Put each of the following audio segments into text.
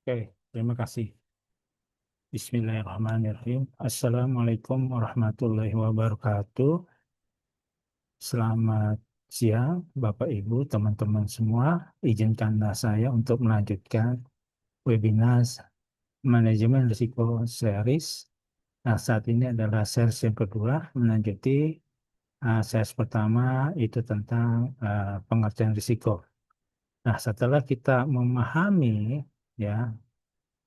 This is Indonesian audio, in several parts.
Oke, terima kasih. Bismillahirrahmanirrahim. Assalamualaikum warahmatullahi wabarakatuh. Selamat siang, Bapak Ibu, teman-teman semua. Izinkanlah saya untuk melanjutkan webinar manajemen risiko series. Nah, saat ini adalah series yang kedua, melanjuti series pertama itu tentang pengertian risiko. Nah, setelah kita memahami ya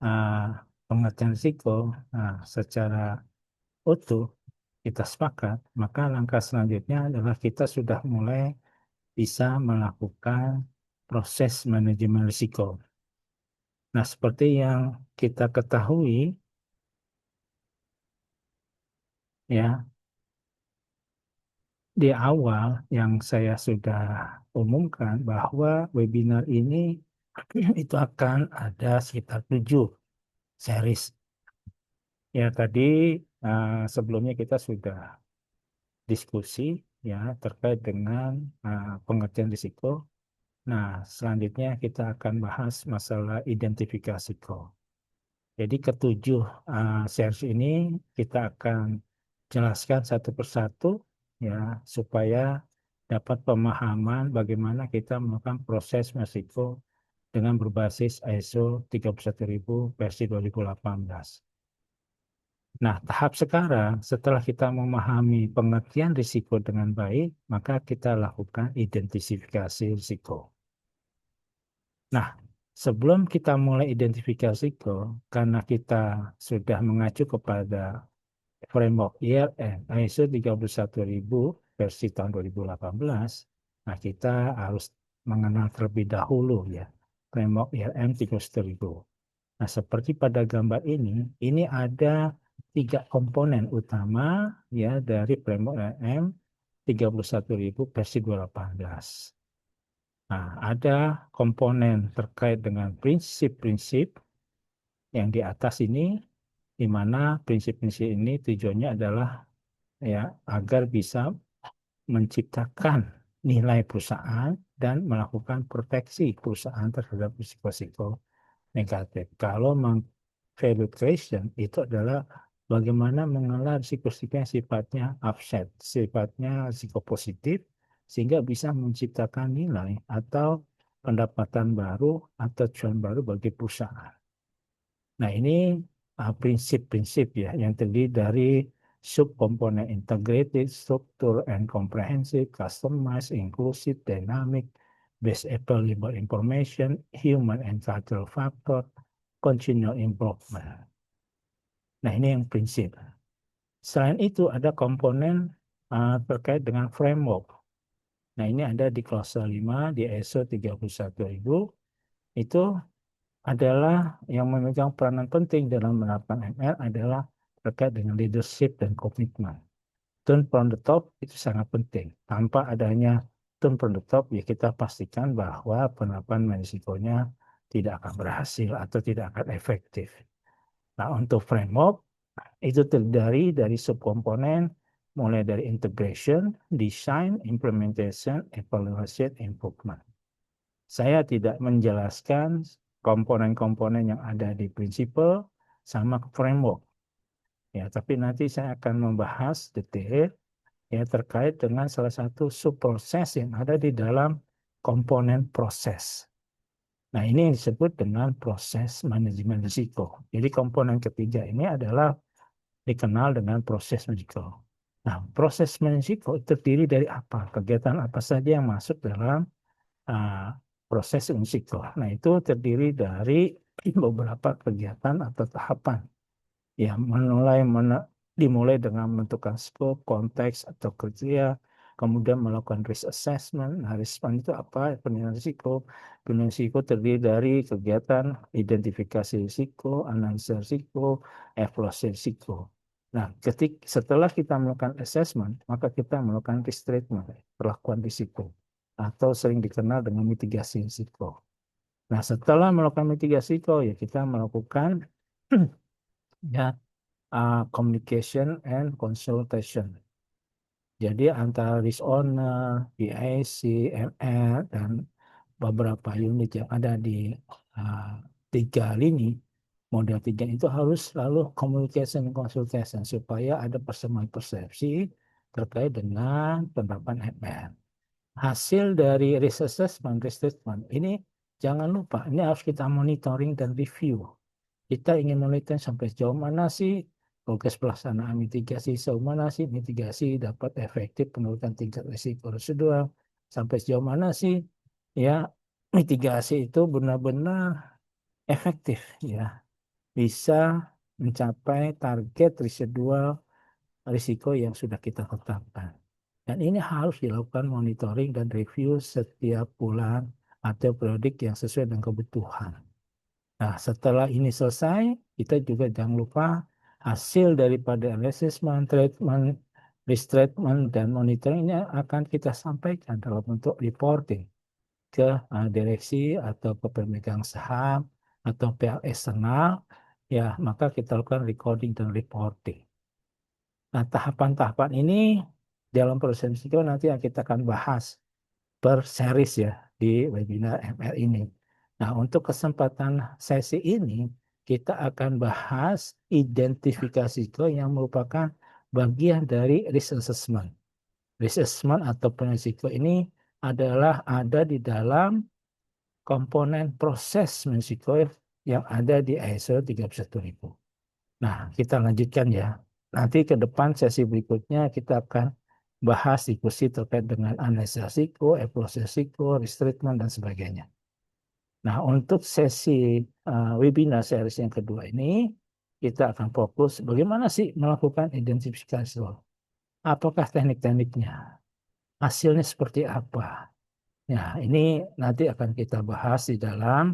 uh, pengertian risiko secara utuh, kita sepakat, maka langkah selanjutnya adalah kita sudah mulai bisa melakukan proses manajemen risiko. Nah, seperti yang kita ketahui, ya, di awal yang saya sudah umumkan bahwa webinar ini itu akan ada sekitar 7 series. Ya, tadi sebelumnya kita sudah diskusi ya terkait dengan pengertian risiko. Nah, selanjutnya kita akan bahas masalah identifikasi risiko. Jadi ketujuh series ini kita akan jelaskan satu persatu ya supaya dapat pemahaman bagaimana kita melakukan proses risiko dengan berbasis ISO 31000 versi 2018. Nah, tahap sekarang setelah kita memahami pengertian risiko dengan baik, maka kita lakukan identifikasi risiko. Nah, sebelum kita mulai identifikasi risiko, karena kita sudah mengacu kepada framework IRM ISO 31000 versi tahun 2018, nah kita harus mengenal terlebih dahulu ya framework IRM 31000. Nah, seperti pada gambar ini ada 3 komponen utama ya dari framework IRM 31000 versi 2018. Nah, ada komponen terkait dengan prinsip-prinsip yang di atas ini, di mana prinsip-prinsip ini tujuannya adalah ya agar bisa menciptakan nilai perusahaan dan melakukan proteksi perusahaan terhadap risiko-risiko negatif. Kalau value creation itu adalah bagaimana mengelola risiko-risiko yang sifatnya offset, sifatnya risiko positif, sehingga bisa menciptakan nilai atau pendapatan baru atau cuan baru bagi perusahaan. Nah, ini prinsip-prinsip ya yang terdiri dari subkomponen integrated, structure and comprehensive, customized, inclusive, dynamic, based available information, human and cultural factor, continual improvement. Nah, ini yang prinsip. Selain itu ada komponen terkait dengan framework. Nah, ini ada di klase 5 di ISO 31000. Itu adalah yang memegang peranan penting dalam menerapkan ML adalah terkait dengan leadership dan komitmen. Turn from the top itu sangat penting. Tanpa adanya turn from the top, ya kita pastikan bahwa penerapan risikonya tidak akan berhasil atau tidak akan efektif. Nah, untuk framework itu terdiri dari subkomponen mulai dari integration, design, implementation, evaluation, improvement. Saya tidak menjelaskan komponen-komponen yang ada di prinsipal sama framework. Ya, tapi nanti saya akan membahas detail ya terkait dengan salah satu subproses yang ada di dalam komponen proses. Nah, ini yang disebut dengan proses manajemen risiko. Jadi komponen ketiga ini adalah dikenal dengan proses risiko. Nah, proses risiko terdiri dari apa? Kegiatan apa saja yang masuk dalam uh, proses risiko. Nah, itu terdiri dari beberapa kegiatan atau tahapan. Ya, dimulai dengan menentukan skop, konteks, atau kriteria, kemudian melakukan risk assessment. Nah, risk assessment itu apa? Penilaian risiko. Penilaian risiko terdiri dari kegiatan identifikasi risiko, analisa risiko, evaluasi risiko. Nah, setelah kita melakukan assessment, maka kita melakukan risk treatment, perlakuan risiko, atau sering dikenal dengan mitigasi risiko. Nah, setelah melakukan mitigasi risiko, ya kita melakukan ya communication and consultation. Jadi antara risk owner, PIC, ML, dan beberapa unit yang ada di tiga lini, model tiga itu harus selalu communication consultation supaya ada persamaan persepsi terkait dengan penerapan ML. Hasil dari risk assessment, risk statement ini jangan lupa, ini harus kita monitoring dan review. Kita ingin monitor sampai sejauh mana sih progres pelaksanaan mitigasi, sejauh mana sih mitigasi dapat efektif penurunan tingkat risiko residual, sampai sejauh mana sih ya mitigasi itu benar-benar efektif ya, bisa mencapai target residual risiko yang sudah kita tetapkan. Dan ini harus dilakukan monitoring dan review setiap bulan atau periodik yang sesuai dengan kebutuhan. Nah, setelah ini selesai, kita juga jangan lupa hasil daripada assessment, treatment, risk treatment, dan monitoring ini akan kita sampaikan dalam bentuk reporting ke direksi atau ke pemegang saham atau pihak eksternal, ya maka kita lakukan recording dan reporting. Nah, tahapan-tahapan ini dalam proses risiko nanti yang kita akan bahas per series ya di webinar MR ini. Nah, untuk kesempatan sesi ini, kita akan bahas identifikasi risiko yang merupakan bagian dari risk assessment. Risk assessment atau risiko ini adalah ada di dalam komponen proses risiko yang ada di ISO 31000. Nah, kita lanjutkan ya. Nanti ke depan sesi berikutnya kita akan bahas diskusi terkait dengan analisa risiko, evaluasi risiko, risk treatment, dan sebagainya. Nah, untuk sesi webinar series yang kedua ini, kita akan fokus bagaimana sih melakukan identifikasi. Apakah teknik-tekniknya? Hasilnya seperti apa? Nah, ini nanti akan kita bahas di dalam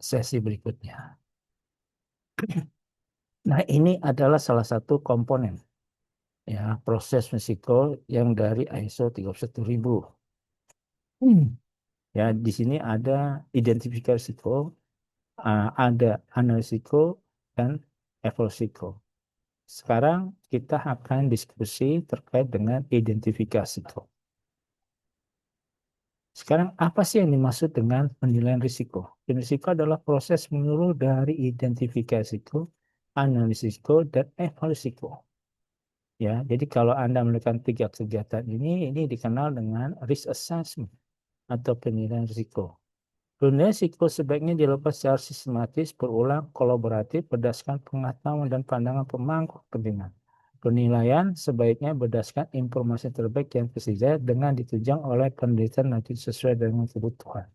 sesi berikutnya. Nah, ini adalah salah satu komponen ya proses risiko yang dari ISO 31000. Ya, di sini ada identifikasi risiko, ada analisis risiko, dan evaluasi risiko. Sekarang kita akan diskusi terkait dengan identifikasi risiko. Sekarang apa sih yang dimaksud dengan penilaian risiko? Risiko adalah proses menyeluruh dari identifikasi risiko, analisis risiko, dan evaluasi risiko. Ya, jadi kalau Anda melakukan tiga kegiatan ini dikenal dengan risk assessment atau penilaian risiko. Penilaian risiko sebaiknya dilakukan secara sistematis, berulang, kolaboratif, berdasarkan pengetahuan dan pandangan pemangku kepentingan. Penilaian sebaiknya berdasarkan informasi terbaik yang tersedia dengan ditunjang oleh penelitian nanti sesuai dengan kebutuhan.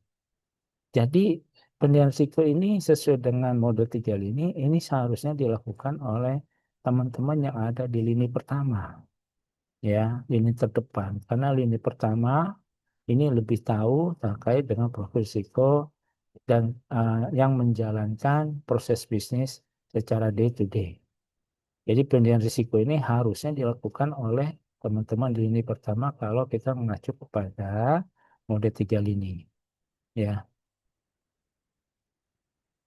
Jadi penilaian risiko ini sesuai dengan model 3 lini, ini seharusnya dilakukan oleh teman-teman yang ada di lini pertama. Ya, lini terdepan. Karena lini pertama ini lebih tahu terkait dengan profil risiko dan yang menjalankan proses bisnis secara day to day. Jadi penilaian risiko ini harusnya dilakukan oleh teman-teman di lini pertama kalau kita mengacu kepada mode 3 lini. Ya.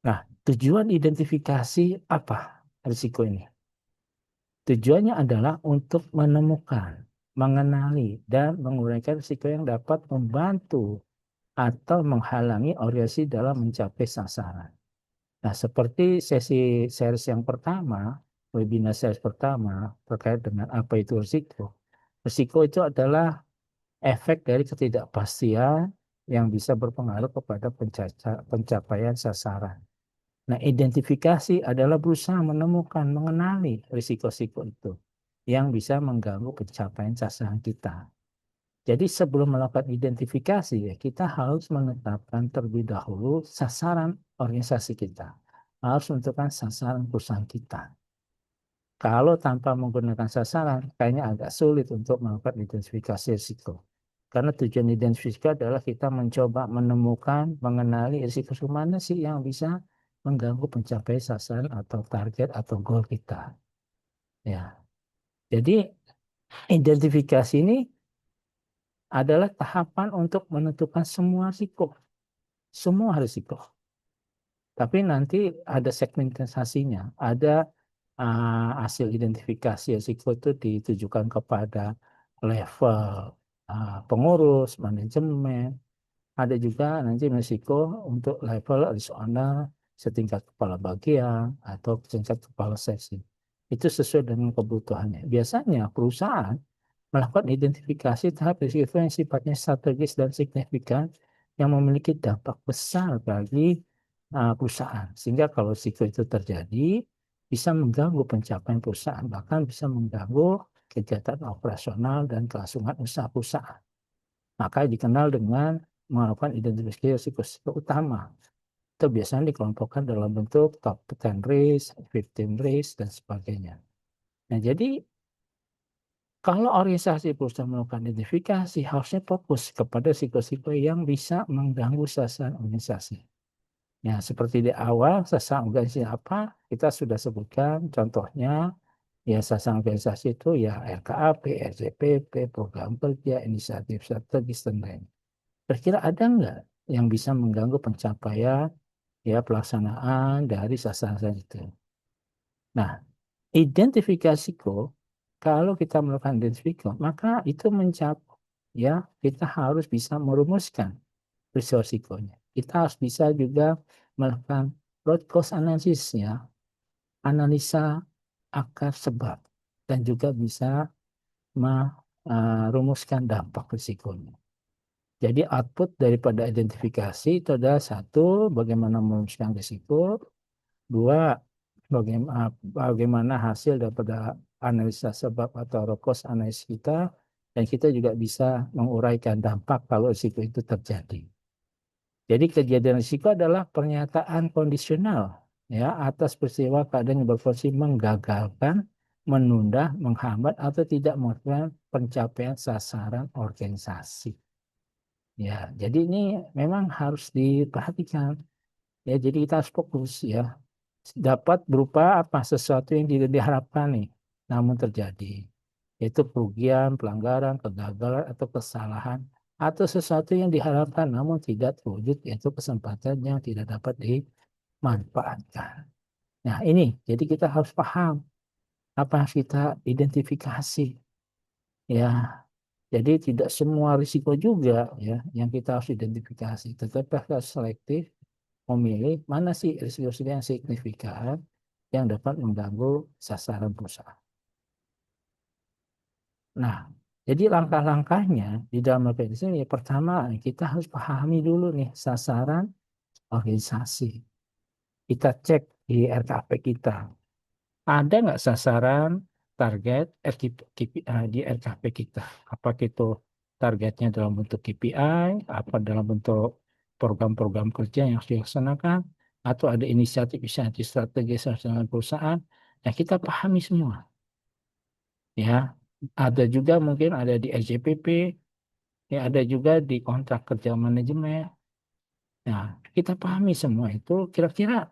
Nah, tujuan identifikasi apa risiko ini? Tujuannya adalah untuk menemukan, mengenali, dan menguraikan risiko yang dapat membantu atau menghalangi orientasi dalam mencapai sasaran. Nah, seperti sesi series yang pertama, webinar series pertama terkait dengan apa itu risiko. Risiko itu adalah efek dari ketidakpastian yang bisa berpengaruh kepada pencapaian sasaran. Nah, identifikasi adalah berusaha menemukan, mengenali risiko-risiko itu yang bisa mengganggu pencapaian sasaran kita. Jadi sebelum melakukan identifikasi, ya, kita harus menetapkan terlebih dahulu sasaran organisasi kita. Harus menentukan sasaran perusahaan kita. Kalau tanpa menggunakan sasaran, kayaknya agak sulit untuk melakukan identifikasi risiko. Karena tujuan identifikasi adalah kita mencoba menemukan, mengenali risiko mana sih yang bisa mengganggu pencapaian sasaran atau target atau goal kita. Ya, jadi identifikasi ini adalah tahapan untuk menentukan semua risiko. Semua risiko. Tapi nanti ada segmentasinya. Ada hasil identifikasi risiko itu ditujukan kepada level pengurus, manajemen. Ada juga nanti risiko untuk level risk owner, setingkat kepala bagian, atau setingkat kepala seksi. Itu sesuai dengan kebutuhannya. Biasanya perusahaan melakukan identifikasi tahap risiko yang sifatnya strategis dan signifikan yang memiliki dampak besar bagi perusahaan. Sehingga kalau risiko itu terjadi, bisa mengganggu pencapaian perusahaan, bahkan bisa mengganggu kegiatan operasional dan kelangsungan usaha perusahaan. Maka dikenal dengan melakukan identifikasi risiko-risiko utama. Itu biasanya dikelompokkan dalam bentuk top 10 risk, 15 risk, dan sebagainya. Nah, jadi kalau organisasi perusahaan melakukan identifikasi, harusnya fokus kepada risiko-risiko yang bisa mengganggu sasaran organisasi. Ya, seperti di awal, sasaran organisasi apa? Kita sudah sebutkan contohnya, ya sasaran organisasi itu ya RKAP, RJPP, program kerja, inisiatif strategis, dan lain. Kira-kira ada nggak yang bisa mengganggu pencapaian ya pelaksanaan dari sasaran itu? Nah, identifikasiku, kalau kita melakukan identifikasi, maka itu mencakup ya kita harus bisa merumuskan risiko-risikonya. Kita harus bisa juga melakukan root cause analysis ya, analisa akar sebab dan juga bisa merumuskan dampak risikonya. Jadi output daripada identifikasi itu adalah satu, bagaimana merumuskan risiko, dua, bagaimana hasil daripada analisa sebab atau root cause analysis kita, dan kita juga bisa menguraikan dampak kalau risiko itu terjadi. Jadi kejadian risiko adalah pernyataan kondisional ya atas peristiwa keadaan yang berpotensi menggagalkan, menunda, menghambat atau tidak melakukan pencapaian sasaran organisasi. Ya, jadi ini memang harus diperhatikan. Ya, jadi kita harus fokus ya. Dapat berupa apa? Sesuatu yang tidak diharapkan nih, namun terjadi. Yaitu kerugian, pelanggaran, kegagalan, atau kesalahan. Atau sesuatu yang diharapkan namun tidak terwujud, yaitu kesempatan yang tidak dapat dimanfaatkan. Nah ini, jadi kita harus paham apa yang kita identifikasi. Ya, jadi tidak semua risiko juga ya yang kita harus identifikasi. Tetapi harus selektif memilih mana sih risiko-risiko yang signifikan yang dapat mengganggu sasaran perusahaan. Nah, jadi langkah-langkahnya di dalam organisasi ini pertama kita harus pahami dulu nih sasaran organisasi. Kita cek di RKP kita. Ada nggak sasaran target di RKP kita? Apakah itu targetnya dalam bentuk KPI, apa dalam bentuk program-program kerja yang harus dilaksanakan, atau ada inisiatif-inisiatif strategis dengan perusahaan? Nah, kita pahami semua. Ya, ada juga mungkin ada di SJPP, ya ada juga di kontrak kerja manajemen. Nah, kita pahami semua itu kira-kira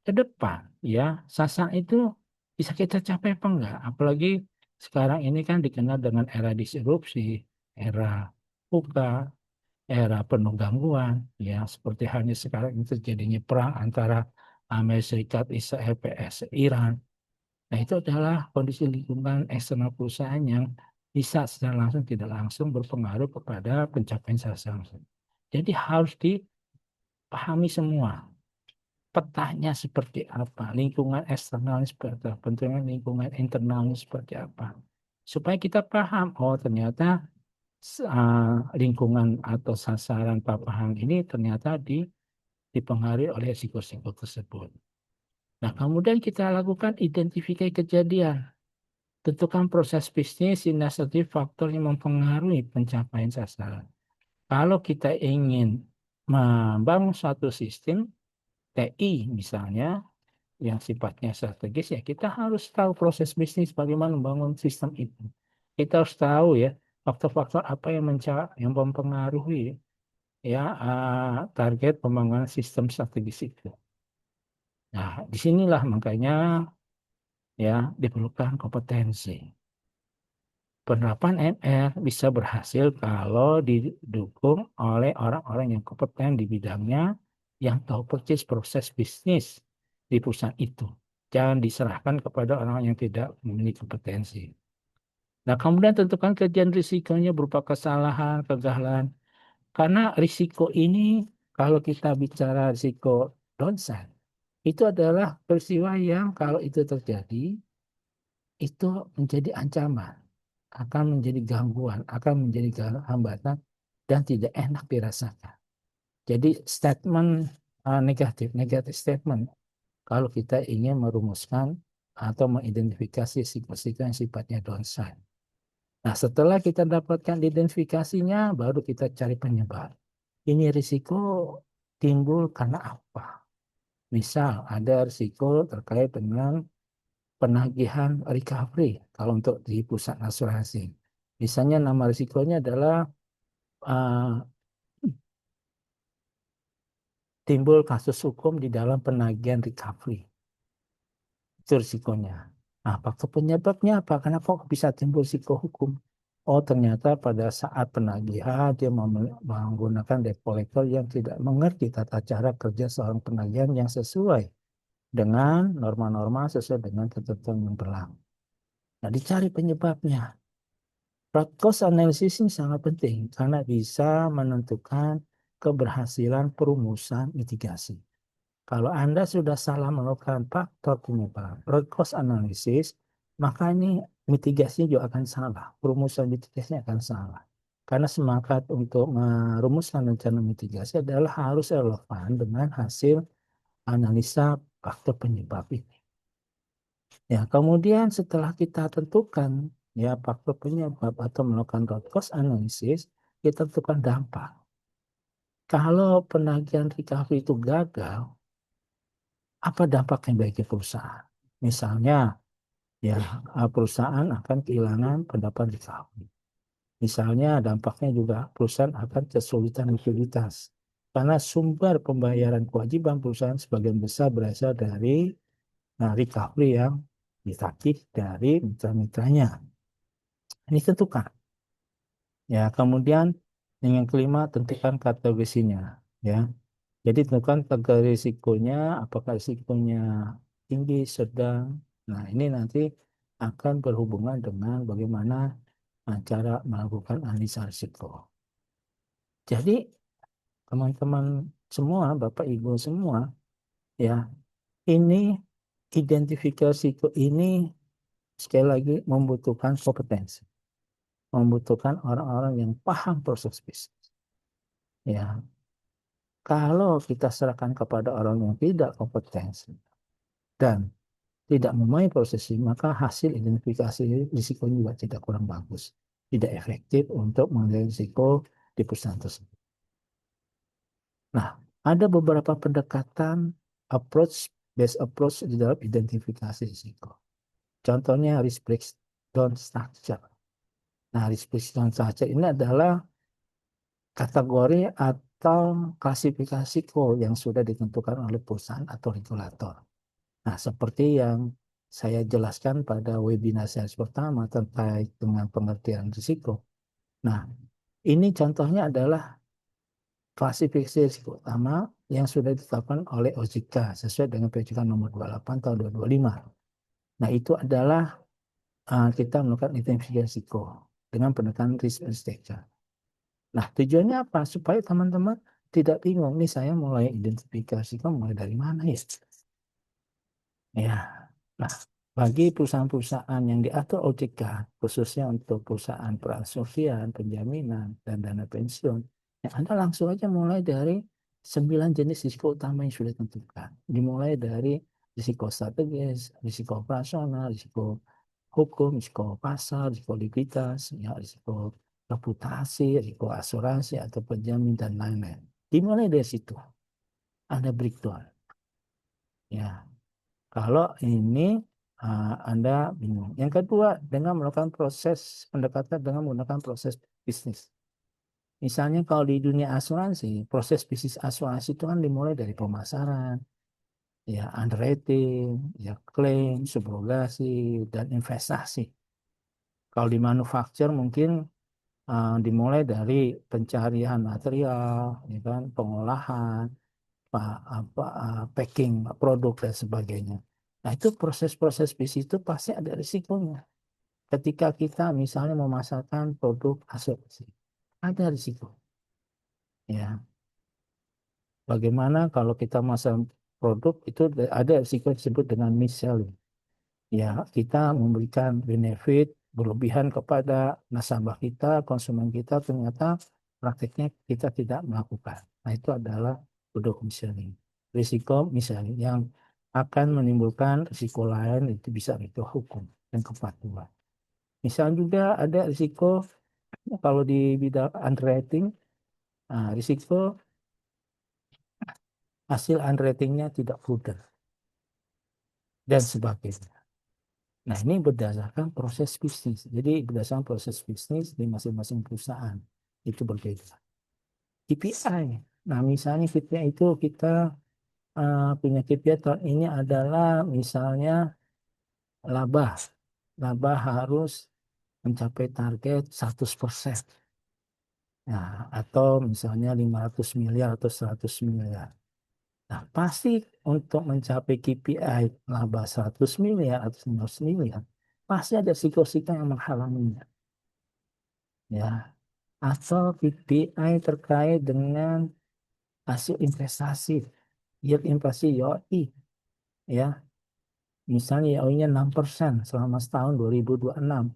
ke depan ya sasaran itu bisa kita capai apa enggak? Apalagi sekarang ini kan dikenal dengan era disrupsi, era VUCA, era penuh gangguan, ya seperti halnya sekarang ini terjadinya perang antara Amerika Serikat, Israel, PS, Iran. Nah, itu adalah kondisi lingkungan eksternal perusahaan yang bisa secara langsung tidak langsung berpengaruh kepada pencapaian sasaran. Jadi harus dipahami semua petanya seperti apa, lingkungan eksternalnya seperti apa, bentuknya lingkungan internalnya seperti apa. Supaya kita paham, oh ternyata lingkungan atau sasaran papahan ini ternyata dipengaruhi oleh risiko-risiko tersebut. Nah, kemudian kita lakukan identifikasi kejadian. Tentukan proses bisnis, inisiatif, faktor yang mempengaruhi pencapaian sasaran. Kalau kita ingin membangun suatu sistem, TI misalnya, yang sifatnya strategis, ya kita harus tahu proses bisnis bagaimana membangun sistem itu. Kita harus tahu ya faktor-faktor apa yang mempengaruhi ya target pembangunan sistem strategis itu. Nah, disinilah makanya ya diperlukan kompetensi. Penerapan MR bisa berhasil kalau didukung oleh orang-orang yang kompeten di bidangnya yang tahu persis proses bisnis di perusahaan itu. Jangan diserahkan kepada orang yang tidak memiliki kompetensi. Nah, kemudian tentukan kajian risikonya berupa kesalahan, kegagalan. Karena risiko ini, kalau kita bicara risiko downside, Itu adalah peristiwa yang kalau itu terjadi, itu menjadi ancaman, akan menjadi gangguan, akan menjadi hambatan, dan tidak enak dirasakan. Jadi statement negatif, negatif statement kalau kita ingin merumuskan atau mengidentifikasi risiko-risiko yang sifatnya downside. Nah, setelah kita dapatkan identifikasinya, baru kita cari penyebab. Ini risiko timbul karena apa? Misal ada risiko terkait dengan penagihan recovery kalau untuk di pusat asuransi. Misalnya nama risikonya adalah uh, timbul kasus hukum di dalam penagihan recovery. Itu risikonya. Nah, faktor penyebabnya apa? Kenapa kok bisa timbul risiko hukum? Oh, ternyata pada saat penagihan dia menggunakan debt collector yang tidak mengerti tata cara kerja seorang penagihan yang sesuai dengan norma-norma, sesuai dengan ketentuan yang berlaku. Nah, dicari penyebabnya. Root cause analysis ini sangat penting karena bisa menentukan keberhasilan perumusan mitigasi. Kalau Anda sudah salah melakukan faktor penyebab, root cause analysis, maka ini mitigasinya juga akan salah. Perumusan mitigasinya akan salah. Karena semangat untuk merumuskan rencana mitigasi adalah harus relevan dengan hasil analisa faktor penyebab ini. Ya, kemudian setelah kita tentukan ya faktor penyebab atau melakukan root cause analysis, kita tentukan dampak. Kalau penagihan recovery itu gagal, apa dampaknya bagi perusahaan? Misalnya, ya perusahaan akan kehilangan pendapat recovery. Misalnya dampaknya juga perusahaan akan kesulitan likuiditas. Karena sumber pembayaran kewajiban perusahaan sebagian besar berasal dari recovery yang ditagih dari mitra-mitranya. Ini tentukan. Ya, kemudian yang kelima tentukan kategorisinya. Ya, jadi tentukan kategori risikonya, apakah risikonya tinggi, sedang. Nah, ini nanti akan berhubungan dengan bagaimana cara melakukan analisa risiko. Jadi, teman-teman semua, Bapak Ibu semua, ya, ini identifikasi risiko ini sekali lagi membutuhkan kompetensi, membutuhkan orang-orang yang paham proses bisnis. Ya, kalau kita serahkan kepada orang yang tidak kompetensi dan tidak memahami proses ini, maka hasil identifikasi risiko juga tidak kurang bagus, tidak efektif untuk mengenai risiko di perusahaan tersebut. Nah, ada beberapa pendekatan based approach di dalam identifikasi risiko. Contohnya risk breakdown structure. Nah, risk breakdown structure ini adalah kategori atau klasifikasi risiko yang sudah ditentukan oleh perusahaan atau regulator. Nah, seperti yang saya jelaskan pada webinar saya pertama terkait dengan pengertian risiko. Nah, ini contohnya adalah klasifikasi risiko utama yang sudah ditetapkan oleh OJK sesuai dengan PJK nomor 28 tahun 2025. Nah, itu adalah kita melakukan identifikasi risiko dengan pendekatan risk architecture. Nah, tujuannya apa? Supaya teman-teman tidak bingung, nih saya mulai identifikasi risiko mulai dari mana ya? Ya, nah, bagi perusahaan-perusahaan yang diatur OJK, khususnya untuk perusahaan perasuransian, penjaminan, dan dana pensiun, ya Anda langsung aja mulai dari 9 jenis risiko utama yang sudah ditentukan. Dimulai dari risiko strategis, risiko operasional, risiko hukum, risiko pasar, risiko likuiditas, ya, risiko reputasi, risiko asuransi atau penjamin, dan lain-lain. Dimulai dari situ. Anda breakdown. Ya, kalau ini Anda bingung. Yang kedua, dengan melakukan proses pendekatan dengan menggunakan proses bisnis. Misalnya kalau di dunia asuransi, proses bisnis asuransi itu kan dimulai dari pemasaran, ya underwriting, ya klaim, subrogasi, dan investasi. Kalau di manufaktur mungkin dimulai dari pencarian material, ya kan, pengolahan, packing produk dan sebagainya. Nah, itu proses-proses bisnis itu pasti ada risikonya. Ketika kita misalnya memasarkan produk asuransi, ada risiko. Ya, bagaimana kalau kita masuk produk itu ada risiko disebut dengan mis-selling. Ya, kita memberikan benefit berlebihan kepada nasabah kita, konsumen kita, ternyata prakteknya kita tidak melakukan. Nah, itu adalah produk mis-selling. Risiko mis-selling yang akan menimbulkan risiko lain itu bisa risiko hukum dan kepatuhan. Misal juga ada risiko kalau di bidang underwriting, risiko hasil underwritingnya tidak prudent dan sebagainya. Nah, ini berdasarkan proses bisnis. Jadi berdasarkan proses bisnis di masing-masing perusahaan itu berbeda. KPI. Nah, misalnya KPI itu kita punya KPI tahun ini adalah misalnya laba. Laba harus mencapai target 100%. Nah, atau misalnya 500 miliar atau 100 miliar. Nah, pasti untuk mencapai KPI laba 100 miliar atau 100 miliar, pasti ada siklo-siklo yang menghalanginya. Ya, atau KPI terkait dengan hasil investasi, yield investasi YOI, ya, misalnya YOI-nya 6% selama setahun 2026.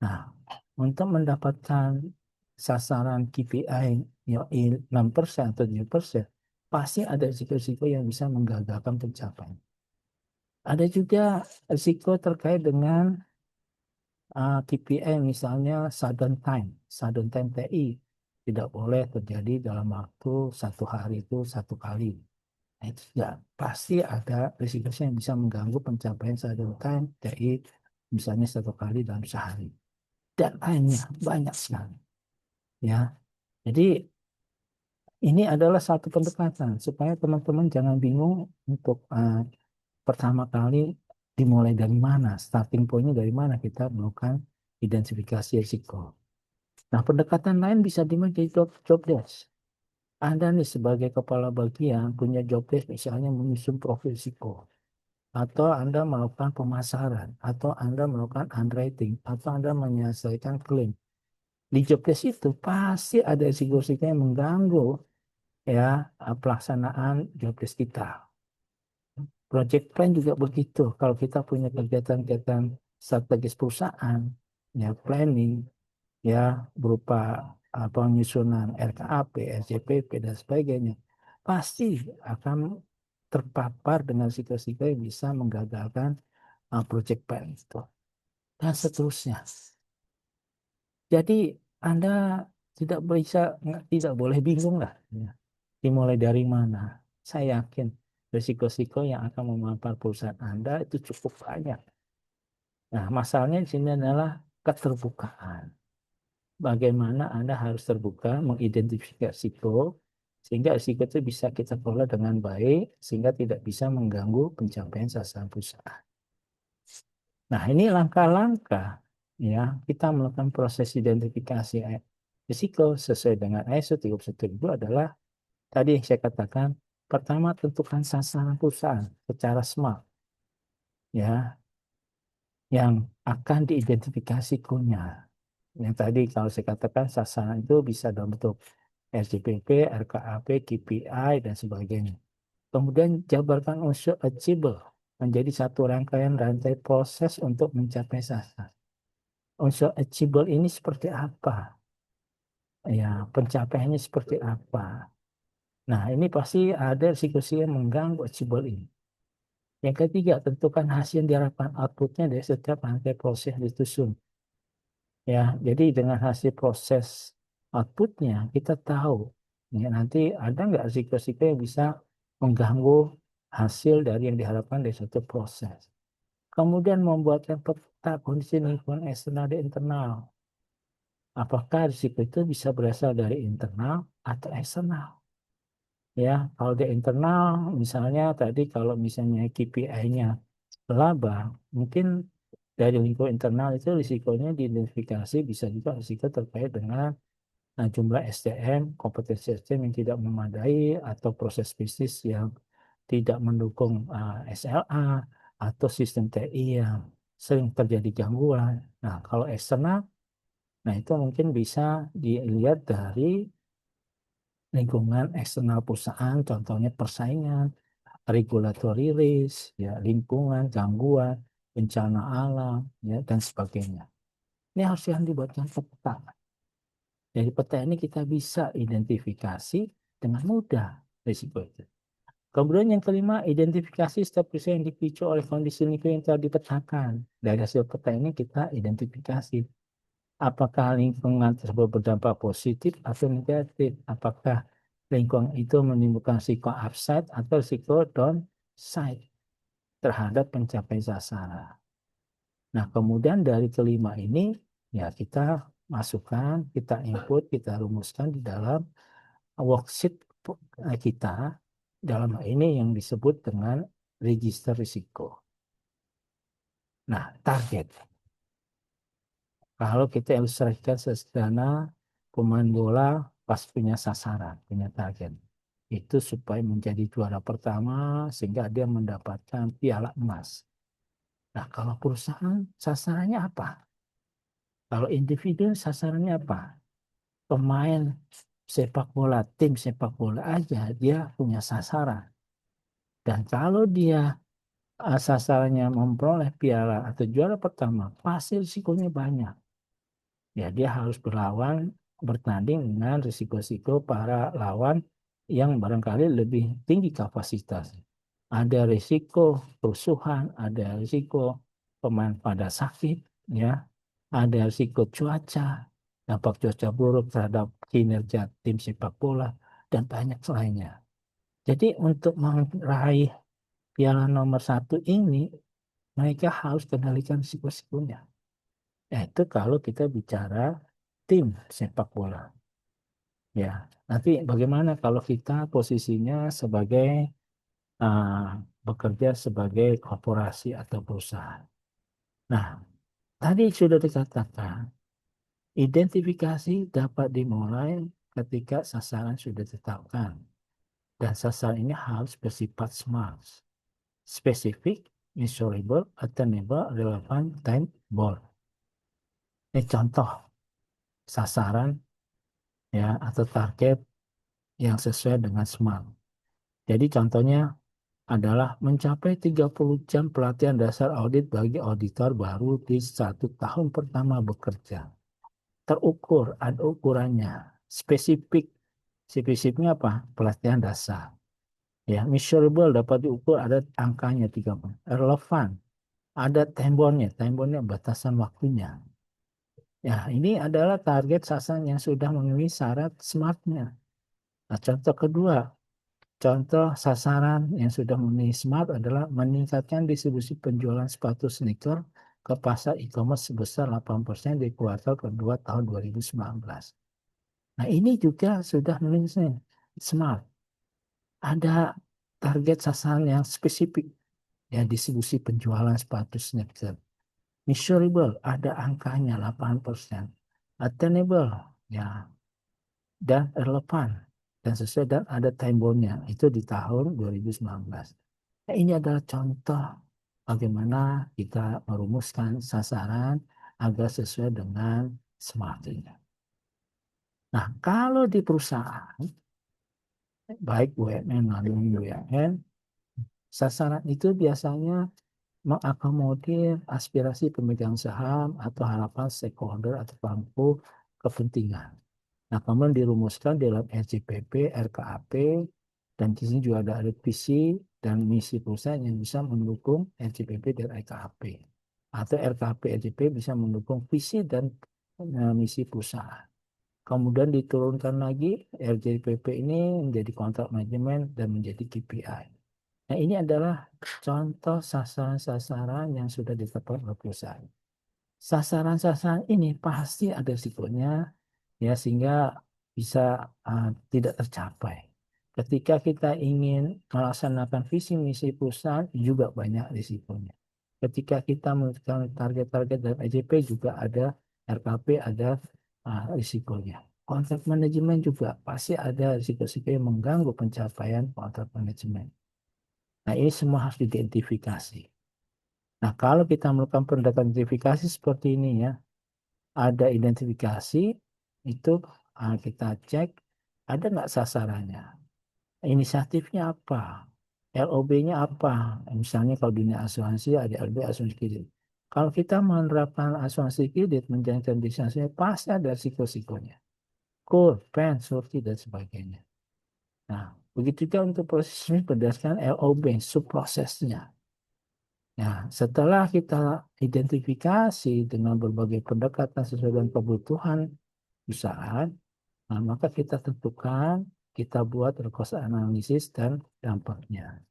Nah, untuk mendapatkan sasaran KPI YOI 6% atau 7%, pasti ada risiko-risiko yang bisa menggagalkan pencapaian. Ada juga risiko terkait dengan KPI misalnya sudden time TI. Tidak boleh terjadi dalam waktu satu hari itu satu kali. Nah, itu ya pasti ada risiko yang bisa mengganggu pencapaian sudden time TI misalnya satu kali dalam sehari. Dan lainnya banyak sekali. Ya, jadi ini adalah satu pendekatan supaya teman-teman jangan bingung untuk pertama kali dimulai dari mana, starting point-nya dari mana kita melakukan identifikasi risiko. Nah, pendekatan lain bisa dimulai dari job desk. Anda nih sebagai kepala bagian punya job desk misalnya menyusun profil risiko. Atau Anda melakukan pemasaran, atau Anda melakukan underwriting, atau Anda menyelesaikan klaim. Di job desk itu pasti ada risiko-risiko yang mengganggu ya pelaksanaan job desk kita. Project plan juga begitu. Kalau kita punya kegiatan-kegiatan strategis perusahaan, ya planning, ya berupa penyusunan RKAP, RCPP dan sebagainya, pasti akan terpapar dengan risiko-risiko yang bisa menggagalkan project plan itu dan seterusnya. Jadi Anda tidak boleh bingung lah. Ya. Dimulai dari mana? Saya yakin risiko-risiko yang akan memampar perusahaan Anda itu cukup banyak. Nah, masalahnya di sini adalah keterbukaan. Bagaimana Anda harus terbuka mengidentifikasi risiko sehingga risiko itu bisa kita kelola dengan baik sehingga tidak bisa mengganggu pencapaian sasaran perusahaan. Nah, ini langkah-langkah ya kita melakukan proses identifikasi risiko sesuai dengan ISO 31000 itu adalah tadi yang saya katakan, pertama tentukan sasaran perusahaan secara smart ya yang akan diidentifikasi punya. Yang tadi kalau saya katakan sasaran itu bisa dalam bentuk RCPP, RKAP, KPI, dan sebagainya. Kemudian jabarkan unsur achievable menjadi satu rangkaian rantai proses untuk mencapai sasaran. Unsur achievable ini seperti apa? Ya, pencapaiannya seperti apa? Nah, ini pasti ada risiko-risiko yang mengganggu achievable ini. Yang ketiga, tentukan hasil yang diharapkan outputnya dari setiap rangkai proses yang disusun. Ya, jadi dengan hasil proses outputnya kita tahu ya, nanti ada nggak risiko-risiko yang bisa mengganggu hasil dari yang diharapkan dari satu proses. Kemudian membuatkan peta kondisi lingkungan eksternal dan internal. Apakah risiko itu bisa berasal dari internal atau eksternal? Ya, kalau di internal, misalnya tadi kalau misalnya KPI-nya laba, mungkin dari lingkup internal itu risikonya diidentifikasi bisa juga risiko terkait dengan jumlah SDM, kompetensi SDM yang tidak memadai atau proses bisnis yang tidak mendukung SLA atau sistem TI yang sering terjadi gangguan. Nah, kalau eksternal, nah itu mungkin bisa dilihat dari lingkungan eksternal perusahaan, contohnya persaingan, regulatory risk, ya, lingkungan, gangguan, bencana alam, ya, dan sebagainya. Ini harus yang dibuatkan peta. Dari peta ini kita bisa identifikasi dengan mudah risiko itu. Kemudian yang kelima, identifikasi setiap risiko yang dipicu oleh kondisi lingkungan yang telah dipetakan. Dari hasil peta ini kita identifikasi apakah lingkungan tersebut berdampak positif atau negatif. Apakah lingkungan itu menimbulkan risiko upside atau risiko downside terhadap pencapaian sasaran. Nah, kemudian dari kelima ini, ya kita masukkan, kita input, kita rumuskan di dalam worksheet kita, dalam hal ini yang disebut dengan register risiko. Nah, target. Kalau kita ilustrasikan sederhana, pemain bola pas punya sasaran, punya target. Itu supaya menjadi juara pertama sehingga dia mendapatkan piala emas. Nah, kalau perusahaan sasarannya apa? Kalau individu sasarannya apa? Pemain sepak bola, tim sepak bola aja dia punya sasaran. Dan kalau dia sasarannya memperoleh piala atau juara pertama, pasti risikonya banyak. Ya, dia harus bertanding dengan risiko-risiko para lawan yang barangkali lebih tinggi kapasitas. Ada risiko kerusuhan, ada risiko pemain pada sakit, ya, ada risiko cuaca, dampak cuaca buruk terhadap kinerja tim sepak bola, dan banyak lainnya. Jadi untuk meraih piala nomor satu ini, mereka harus kendalikan risiko-risikonya. Itu kalau kita bicara tim sepak bola. Ya, nanti bagaimana kalau kita posisinya sebagai bekerja sebagai korporasi atau perusahaan. Nah, tadi sudah dikatakan, identifikasi dapat dimulai ketika sasaran sudah ditetapkan. Dan sasaran ini harus bersifat SMART. Specific, measurable, attainable, relevant, time-bound. Ini contoh sasaran, ya, atau target yang sesuai dengan SMART. Jadi contohnya adalah mencapai 30 jam pelatihan dasar audit bagi auditor baru di 1 tahun pertama bekerja. Terukur, ada ukurannya. Spesifik. Spesifiknya apa? Pelatihan dasar. Ya, measurable dapat diukur, ada angkanya 30. Relevan, ada time-boundnya. Time-boundnya batasan waktunya. Ya, ini adalah target sasaran yang sudah memenuhi syarat SMART-nya. Nah, contoh kedua, contoh sasaran yang sudah memenuhi SMART adalah meningkatkan distribusi penjualan sepatu sneaker ke pasar e-commerce sebesar 8% di kuartal kedua tahun 2019. Nah, ini juga sudah memenuhi SMART. Ada target sasaran yang spesifik, ya, distribusi penjualan sepatu sneaker. Measurable, ada angkanya 8%. Attainable, ya, dan relevan dan sesuai, dan ada time bound-nya itu di tahun 2019. Nah, ini adalah contoh bagaimana kita merumuskan sasaran agar sesuai dengan SMART ini. Nah, kalau di perusahaan baik BUMN maupun BUMN, sasaran itu biasanya mengakomodir aspirasi pemegang saham atau harapan stakeholder atau pemangku kepentingan. Nah, kemudian dirumuskan dalam RJPP, RKAP, dan di sini juga ada visi dan misi perusahaan yang bisa mendukung RJPP dan RKAP. Atau RKAP, RJP bisa mendukung visi dan misi perusahaan. Kemudian diturunkan lagi RJPP ini menjadi kontrak manajemen dan menjadi KPI. Nah, ini adalah contoh sasaran-sasaran yang sudah ditetapkan oleh perusahaan. Sasaran-sasaran ini pasti ada risikonya, ya, sehingga bisa tidak tercapai. Ketika kita ingin melaksanakan visi misi perusahaan juga banyak risikonya. Ketika kita melakukan target-target dari EJP juga ada, RKP ada risikonya. Kontrak manajemen juga pasti ada risiko-risiko yang mengganggu pencapaian kontrak manajemen. Nah, ini semua harus diidentifikasi. Nah, kalau kita melakukan pendekatan identifikasi seperti ini, ya, ada identifikasi, itu kita cek ada nggak sasarannya, inisiatifnya apa, LOB-nya apa? Misalnya kalau dunia asuransi ada LOB asuransi kredit. Kalau kita menerapkan asuransi kredit menjalankan bisnisnya pasti ada risiko-risikonya. Kur, pen, surti, dan sebagainya. Nah, begitu juga untuk proses ini berdasarkan LOB, subprosesnya. Nah, setelah kita identifikasi dengan berbagai pendekatan sesuai dengan kebutuhan perusahaan, nah, maka kita tentukan, kita buat cost analysis dan dampaknya.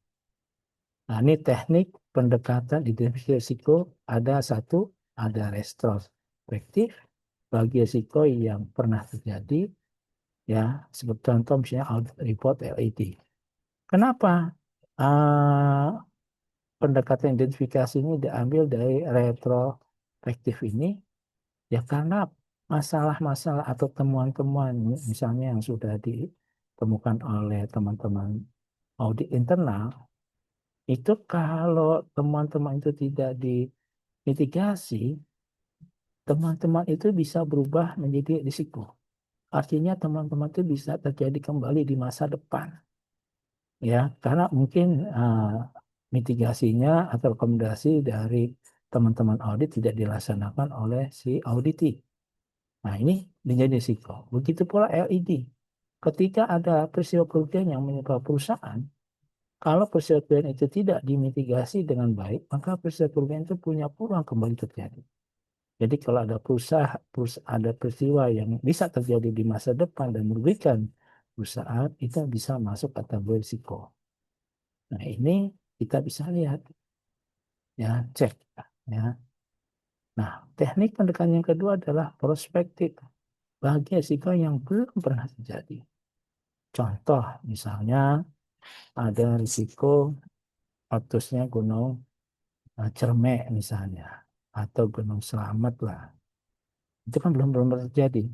Nah, ini teknik pendekatan identifikasi risiko. Ada satu, ada retrospektif bagi risiko yang pernah terjadi, ya, seperti contoh misalnya audit report LED. Kenapa pendekatan identifikasi ini diambil dari retrospektif ini? Ya karena masalah-masalah atau temuan-temuan misalnya yang sudah ditemukan oleh teman-teman audit internal, itu kalau teman-teman itu tidak dimitigasi, teman-teman itu bisa berubah menjadi risiko. Artinya teman-teman itu bisa terjadi kembali di masa depan. Ya, karena mungkin mitigasinya atau rekomendasi dari teman-teman audit tidak dilaksanakan oleh si auditi. Nah, ini menjadi risiko. Begitu pula LED. Ketika ada peristiwa kerugian yang menimpa perusahaan, kalau peristiwa kerugian itu tidak dimitigasi dengan baik, maka peristiwa kerugian itu punya peluang kembali terjadi. Jadi kalau ada ada peristiwa yang bisa terjadi di masa depan dan merugikan perusahaan, itu bisa masuk kategori risiko. Nah, ini kita bisa lihat, ya, cek, ya. Nah, teknik pendekatan yang kedua adalah prospektif bagi risiko yang belum pernah terjadi. Contoh, misalnya ada risiko meletusnya gunung Cermek misalnya, atau gunung Selamat lah. Itu kan belum belum terjadi,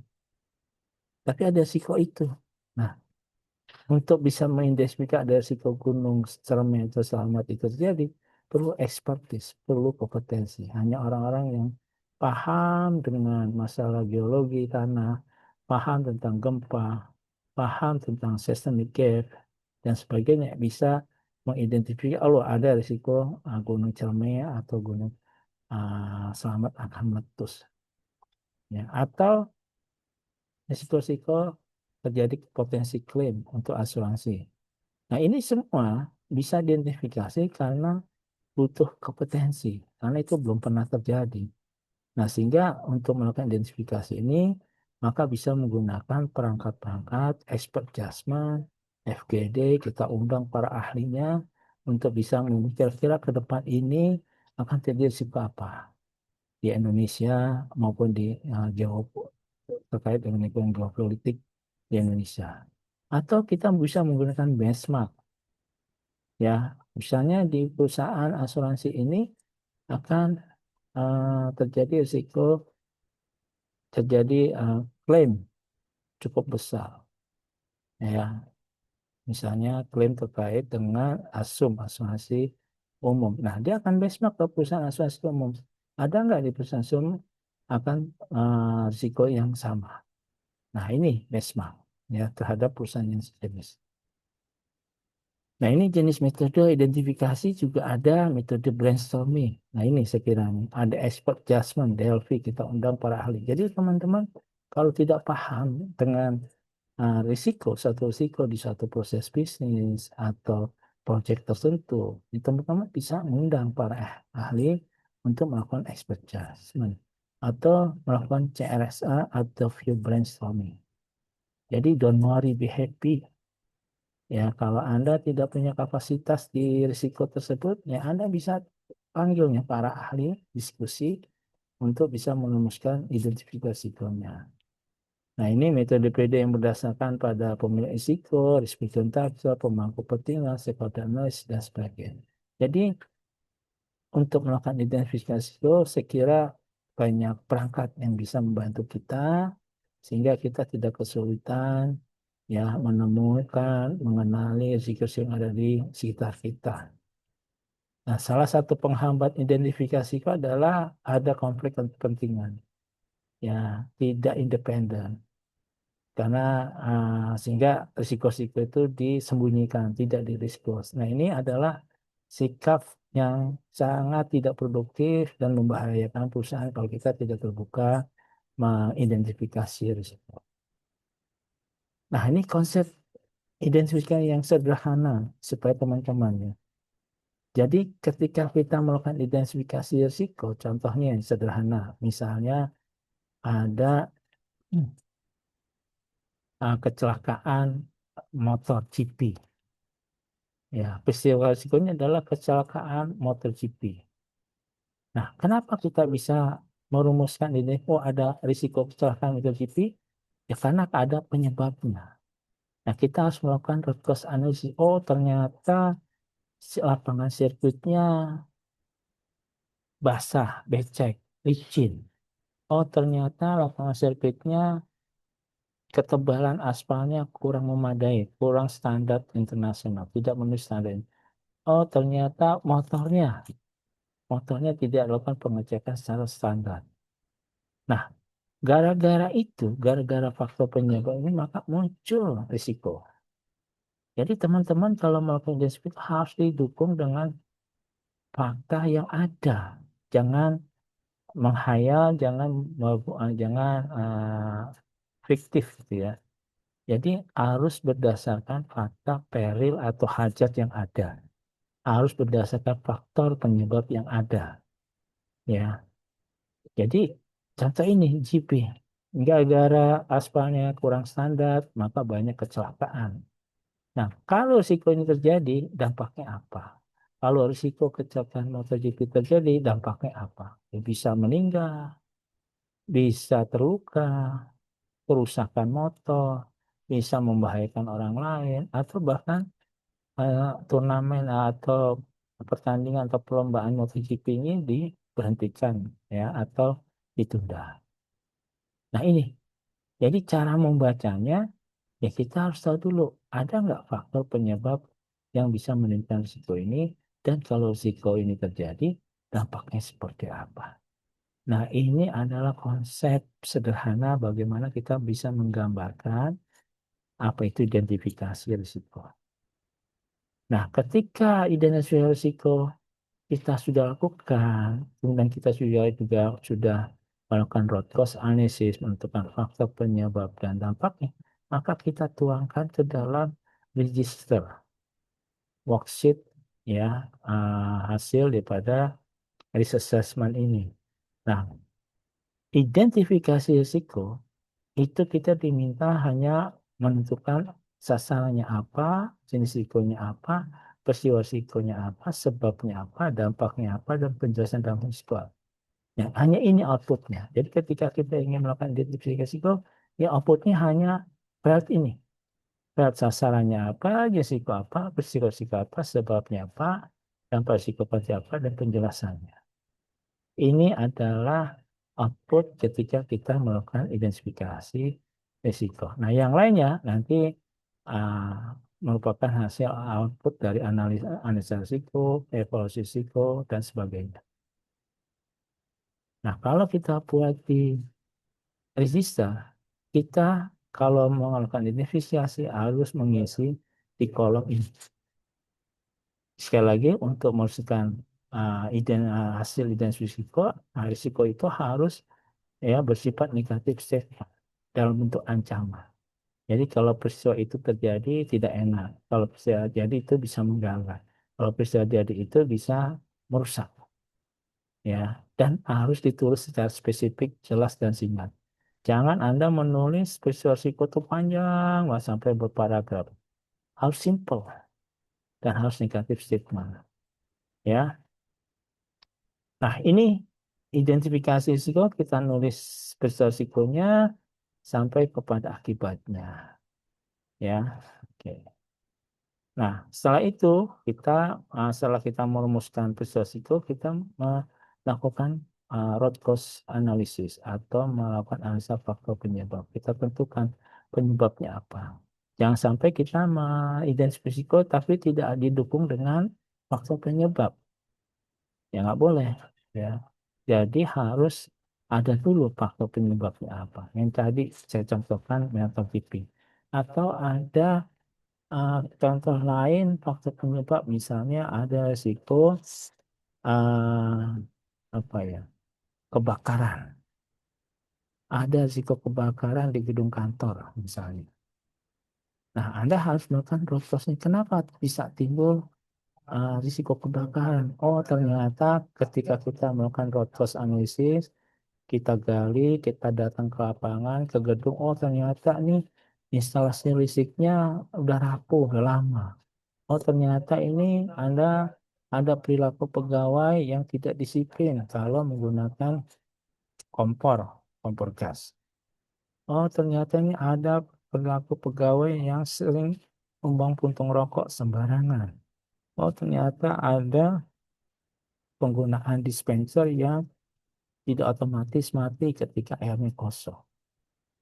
tapi ada risiko itu. Nah, untuk bisa mengidentifikasi ada risiko gunung Cermek atau Selamat itu terjadi, perlu ekspertis, perlu kompetensi. Hanya orang-orang yang paham dengan masalah geologi tanah, paham tentang gempa, paham tentang seismic gap, dan sebagainya bisa mengidentifikasi oh ada risiko gunung Cermai atau gunung Selamat akan meletus, ya, atau risiko-risiko terjadi potensi klaim untuk asuransi. Nah, ini semua bisa diidentifikasi karena butuh kompetensi, karena itu belum pernah terjadi. Nah, sehingga untuk melakukan identifikasi ini, maka bisa menggunakan perangkat-perangkat expert judgment, FGD, kita undang para ahlinya untuk bisa kira-kira ke depan ini akan terjadi risiko apa di Indonesia maupun di terkait dengan lingkungan geopolitik di Indonesia. Atau kita bisa menggunakan benchmark, ya, misalnya di perusahaan asuransi ini akan terjadi risiko terjadi klaim cukup besar, ya, misalnya klaim terkait dengan asuransi umum. Nah, dia akan benchmark ke perusahaan asuransi umum, ada nggak di perusahaan umum akan risiko yang sama. Nah, ini benchmark, ya, terhadap perusahaan yang sejenis. Nah, ini jenis metode identifikasi, juga ada metode brainstorming. Nah, ini sekiranya ada expert judgment, Delphi, kita undang para ahli. Jadi teman-teman kalau tidak paham dengan satu risiko di suatu proses bisnis atau proyek tertentu, teman-teman bisa mengundang para ahli untuk melakukan expert judgment atau melakukan CRSA atau view brainstorming. Jadi don't worry, be happy. Ya, kalau Anda tidak punya kapasitas di risiko tersebut, ya Anda bisa panggilnya para ahli diskusi untuk bisa merumuskan identifikasi risikonya. Nah, ini metode PD yang berdasarkan pada pemilik risiko, risk presentator, pemangku kepentingan, stakeholder analysis, dan sebagainya. Jadi, untuk melakukan identifikasi itu, saya kira banyak perangkat yang bisa membantu kita, sehingga kita tidak kesulitan ya menemukan, mengenali risiko yang ada di sekitar kita. Nah, salah satu penghambat identifikasi itu adalah ada konflik kepentingan, ya, tidak independen. karena sehingga risiko-risiko itu disembunyikan, tidak dirisiko. Nah, ini adalah sikap yang sangat tidak produktif dan membahayakan perusahaan kalau kita tidak terbuka mengidentifikasi risiko. Nah, ini konsep identifikasi yang sederhana supaya teman-teman ya. Jadi ketika kita melakukan identifikasi risiko, contohnya yang sederhana, misalnya ada kecelakaan motor GP. Ya, peristiwa risikonya adalah kecelakaan MotoGP. Nah, kenapa kita bisa merumuskan ini? Oh, ada risiko kecelakaan MotoGP? Ya, karena ada penyebabnya. Nah, kita harus melakukan root cause analysis. Oh, ternyata lapangan sirkuitnya basah, becek, licin. Oh, ternyata lapangan sirkuitnya ketebalan aspalnya kurang memadai, kurang standar internasional, tidak memenuhi standar. Oh, ternyata motornya tidak dilakukan pengecekan secara standar. Nah, gara-gara itu, gara-gara faktor penyebab ini, maka muncul risiko. Jadi teman-teman kalau melakukan identifikasi harus didukung dengan fakta yang ada. Jangan menghayal, jangan fiktif gitu ya. Jadi harus berdasarkan fakta peril atau hajat yang ada. Harus berdasarkan faktor penyebab yang ada. Ya, jadi contoh ini GP. Gara-gara aspalnya kurang standar, maka banyak kecelakaan. Nah, kalau risiko ini terjadi, dampaknya apa? Kalau risiko kecelakaan MotoGP terjadi, dampaknya apa? Ya, bisa meninggal, bisa terluka, kerusakan motor, bisa membahayakan orang lain, atau bahkan turnamen atau pertandingan atau perlombaan MotoGP ini diberhentikan ya atau ditunda. Nah ini, jadi cara membacanya ya kita harus tahu dulu ada nggak faktor penyebab yang bisa menimbulkan risiko ini dan kalau risiko ini terjadi dampaknya seperti apa. Nah ini adalah konsep sederhana bagaimana kita bisa menggambarkan apa itu identifikasi risiko. Nah ketika identifikasi risiko kita sudah lakukan, kemudian kita juga sudah melakukan root cause analysis, menentukan faktor penyebab dan dampaknya, maka kita tuangkan ke dalam register worksheet ya hasil daripada risk assessment ini. Nah, identifikasi risiko itu kita diminta hanya menentukan sasarannya apa, jenis risikonya apa, peristiwa risikonya apa, sebabnya apa, dampaknya apa, dan penjelasan dampak risiko. Ya, hanya ini outputnya. Jadi ketika kita ingin melakukan identifikasi risiko, ya outputnya hanya file ini. File sasarannya apa, jenis risiko apa, peristiwa risiko apa, sebabnya apa, dampak risiko seperti apa, dan penjelasannya. Ini adalah output ketika kita melakukan identifikasi risiko. Nah, yang lainnya nanti merupakan hasil output dari analisa risiko, evaluasi risiko, dan sebagainya. Nah, kalau kita buat di register, kita kalau melakukan identifikasi harus mengisi di kolom ini. Sekali lagi, untuk memasukkan hasil identifikasi risiko, risiko itu harus ya bersifat negatif statement dalam bentuk ancaman. Jadi kalau peristiwa itu terjadi tidak enak. Kalau peristiwa terjadi itu bisa mengganggu. Kalau peristiwa terjadi itu bisa merusak. Ya, dan harus ditulis secara spesifik, jelas dan singkat. Jangan Anda menulis peristiwa risiko itu panjang, nggak sampai berparagraf. Harus simple dan harus negatif statement. Ya, nah ini identifikasi risiko kita nulis peristiwa risikonya sampai kepada akibatnya. Ya, oke. Nah, setelah itu setelah kita merumuskan peristiwa risiko, kita melakukan root cause analysis atau melakukan analisa faktor penyebab. Kita tentukan penyebabnya apa. Jangan sampai kita mengidentifikasi risiko tapi tidak didukung dengan faktor penyebab. Ya nggak boleh. Ya. Jadi harus ada dulu faktor penyebabnya apa. Yang tadi saya contohkan metal tipping. Atau ada contoh lain faktor penyebab, misalnya ada risiko eh, apa ya, kebakaran. Ada risiko kebakaran di gedung kantor misalnya. Nah, Anda harus melakukan root cause-nya. Kenapa bisa timbul risiko kebakaran? Oh, ternyata ketika kita melakukan root cause analisis, kita gali, kita datang ke lapangan, ke gedung, oh ternyata nih instalasi listriknya udah rapuh, udah lama. Oh ternyata ini Anda ada perilaku pegawai yang tidak disiplin kalau menggunakan kompor, kompor gas. Oh ternyata ini ada perilaku pegawai yang sering membuang puntung rokok sembarangan. Oh ternyata ada penggunaan dispenser yang tidak otomatis mati ketika airnya kosong.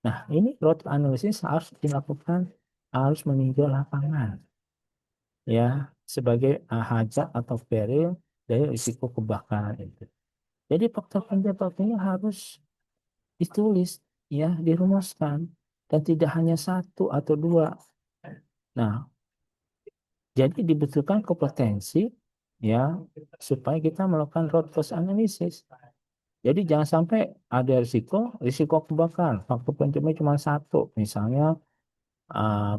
Nah, ini root analysis harus dilakukan, harus meninjau lapangan, ya, sebagai hajat atau peril dari risiko kebakaran itu. Jadi faktor penyebab ini harus ditulis, ya, dirumuskan, dan tidak hanya satu atau dua. Nah, jadi dibutuhkan kompetensi, ya, supaya kita melakukan root cause analysis. Jadi jangan sampai ada risiko kebakaran. Faktor penyebabnya cuma satu, misalnya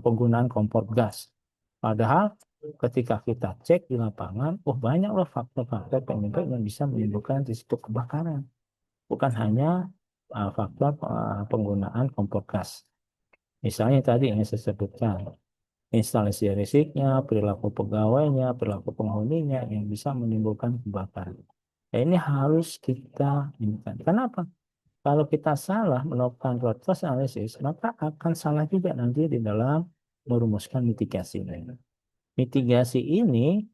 penggunaan kompor gas. Padahal ketika kita cek di lapangan, oh banyak loh faktor-faktor penyebab yang bisa menimbulkan risiko kebakaran. Bukan hanya faktor penggunaan kompor gas. Misalnya tadi yang saya sebutkan, instalasi listriknya, perilaku pegawainya, perilaku penghuninya yang bisa menimbulkan kebakaran. Ya, ini harus kita ingat. Kenapa? Kalau kita salah melakukan root cause analysis, maka akan salah juga nanti di dalam merumuskan mitigasi. Mitigasi ini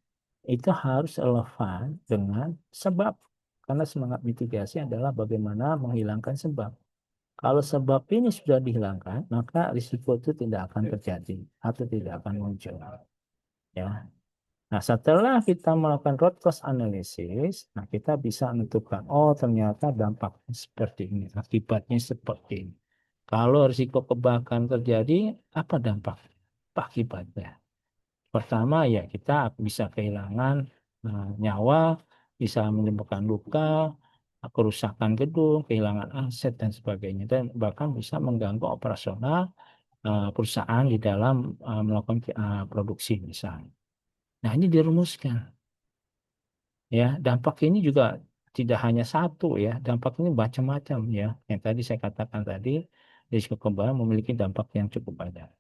itu harus relevan dengan sebab. Karena semangat mitigasi adalah bagaimana menghilangkan sebab. Kalau sebab ini sudah dihilangkan, maka risiko itu tidak akan terjadi atau tidak akan muncul. Ya. Nah, setelah kita melakukan root cause analysis, nah kita bisa menentukan, oh ternyata dampaknya seperti ini, akibatnya seperti ini. Kalau risiko kebakaran terjadi, apa dampak? Apa akibatnya? Pertama, ya kita bisa kehilangan nyawa, bisa menimbulkan luka, kerusakan gedung, kehilangan aset dan sebagainya, dan bahkan bisa mengganggu operasional perusahaan di dalam melakukan produksi misalnya. Nah, ini dirumuskan. Ya, dampak ini juga tidak hanya satu ya, dampak ini macam-macam ya. Yang tadi saya katakan tadi, risiko kebakaran memiliki dampak yang cukup banyak.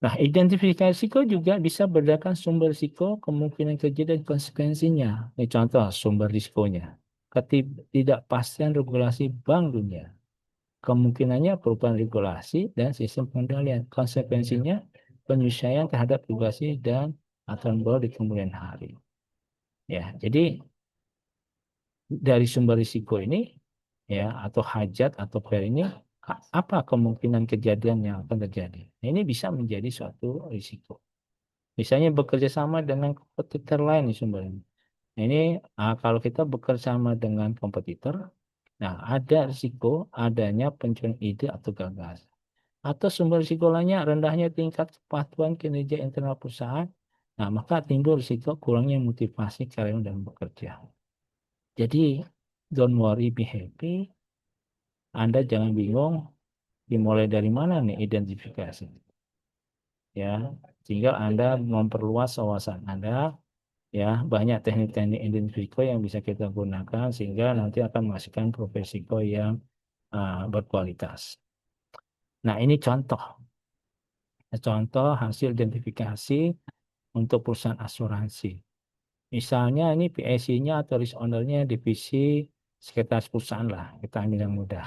Nah, identifikasi risiko juga bisa berdasarkan sumber risiko, kemungkinan kejadian, konsekuensinya. Ini contoh sumber risikonya. Ketidakpastian regulasi Bank Dunia. Kemungkinannya perubahan regulasi dan sistem pengendalian. Konsekuensinya penyesuaian terhadap regulasi dan aturan baru di kemudian hari. Ya, jadi dari sumber risiko ini ya atau hajat atau per ini apa kemungkinan kejadian yang akan terjadi. Nah, ini bisa menjadi suatu risiko. Misalnya bekerja sama dengan kompetitor lain di sumbernya. Nah, ini kalau kita bekerja sama dengan kompetitor, nah ada risiko adanya pencurian ide atau gagasan. Atau sumber risiko lainnya rendahnya tingkat kepatuhan kinerja internal perusahaan. Nah, maka timbul risiko kurangnya motivasi karyawan dalam bekerja. Jadi, don't worry, be happy. Anda jangan bingung dimulai dari mana nih identifikasi. Ya, sehingga Anda memperluas wawasan Anda. Ya, banyak teknik-teknik identifikasi yang bisa kita gunakan sehingga nanti akan menghasilkan profesi yang berkualitas. Nah, ini contoh hasil identifikasi untuk perusahaan asuransi. Misalnya ini PIC-nya atau risk owner-nya divisi sekretaris perusahaan lah, kita ambil yang mudah.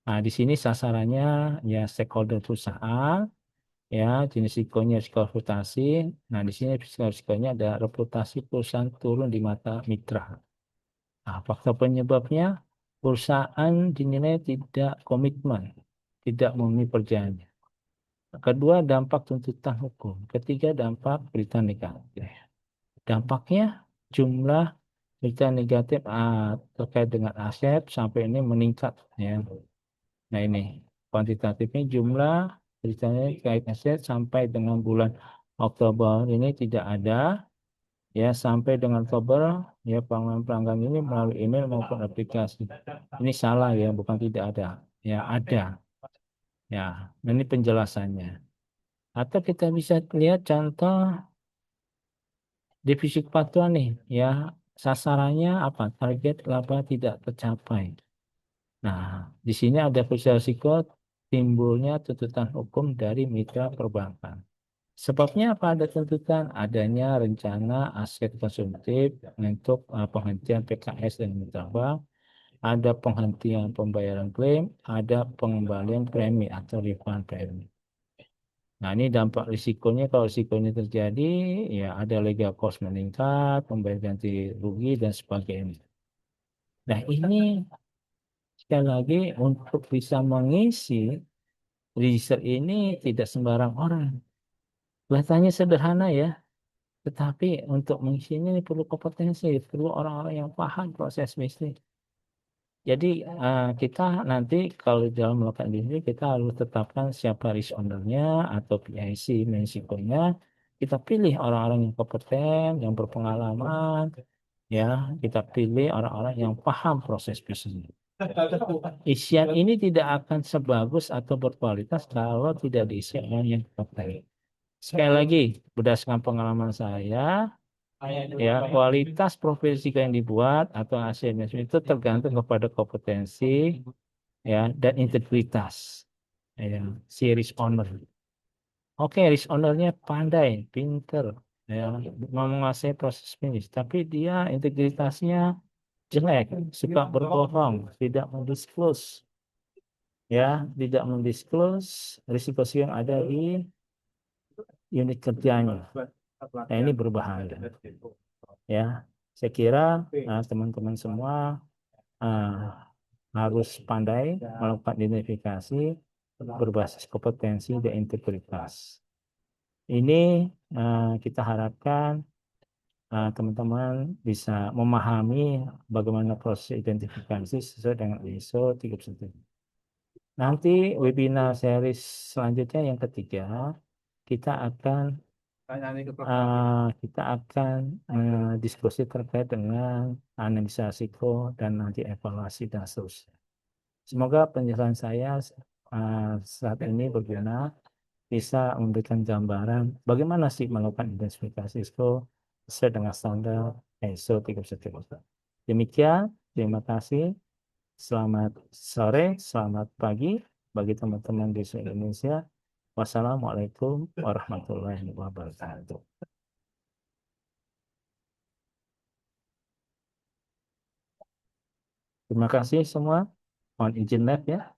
Nah, di sini sasarannya ya stakeholder perusahaan, ya jenis risikonya risiko reputasi. Nah, di sini risikonya ada reputasi perusahaan turun di mata mitra. Nah, faktor penyebabnya perusahaan dinilai tidak komitmen, tidak memenuhi perjanjian. Kedua, dampak tuntutan hukum. Ketiga, dampak berita negatif. Dampaknya jumlah berita negatif terkait dengan aset sampai ini meningkat ya. Nah ini kuantitatifnya jumlah beritanya terkait aset sampai dengan bulan Oktober ini tidak ada ya, sampai dengan Oktober ya pelanggan-pelanggan ini melalui email maupun aplikasi. Ini salah ya, bukan tidak ada. Ya ada. Ya, nah, ini penjelasannya. Atau kita bisa lihat contoh divisi kepatuhan nih, ya sasarannya apa? Target laba tidak tercapai. Nah, di sini ada risiko timbulnya tuntutan hukum dari mitra perbankan. Sebabnya apa ada tuntutan? Adanya rencana aset konsumtif untuk penghentian PKS dan mitra bank, ada penghentian pembayaran klaim, ada pengembalian premi atau refund premi. Nah, ini dampak risikonya kalau risikonya terjadi, ya ada legal cost meningkat, pembayar ganti rugi, dan sebagainya. Nah, ini sekali lagi untuk bisa mengisi register ini tidak sembarang orang. Kelihatannya sederhana ya, tetapi untuk mengisinya ini perlu kompetensi, perlu orang-orang yang paham proses bisnis. Jadi kita nanti kalau dalam melakukan bisnis kita harus tetapkan siapa risk owner-nya atau PIC manajemennya. Kita pilih orang-orang yang kompeten, yang berpengalaman, ya. Kita pilih orang-orang yang paham proses bisnis. Isian ini tidak akan sebagus atau berkualitas kalau tidak diisi orang yang kompeten. Sekali lagi, berdasarkan pengalaman saya, ya kualitas profesi yang dibuat atau hasilnya itu tergantung kepada kompetensi ya dan integritas ya si risk owner. Oke, risk ownernya pandai, pinter, ya menguasai proses bisnis, tapi dia integritasnya jelek, suka berbohong, tidak mendisclose, ya tidak mendisclose risiko yang ada di unit kerjanya. Nah, ini berbahaya. Ya, saya kira teman-teman semua uh, harus pandai melakukan identifikasi berbasis kompetensi dan integritas. Ini kita harapkan teman-teman bisa memahami bagaimana proses identifikasi sesuai dengan ISO 317. Nanti webinar series selanjutnya yang ketiga kita akan diskusi terkait dengan analisa risiko dan nanti evaluasi dan seterusnya. Semoga penjelasan saya saat ini berguna, bisa memberikan gambaran bagaimana sih melakukan identifikasi risiko sesuai dengan standar ISO 317. Demikian, terima kasih. Selamat sore, selamat pagi bagi teman-teman di seluruh Indonesia. Wassalamualaikum warahmatullahi wabarakatuh. Terima kasih semua. Mohon izin live ya.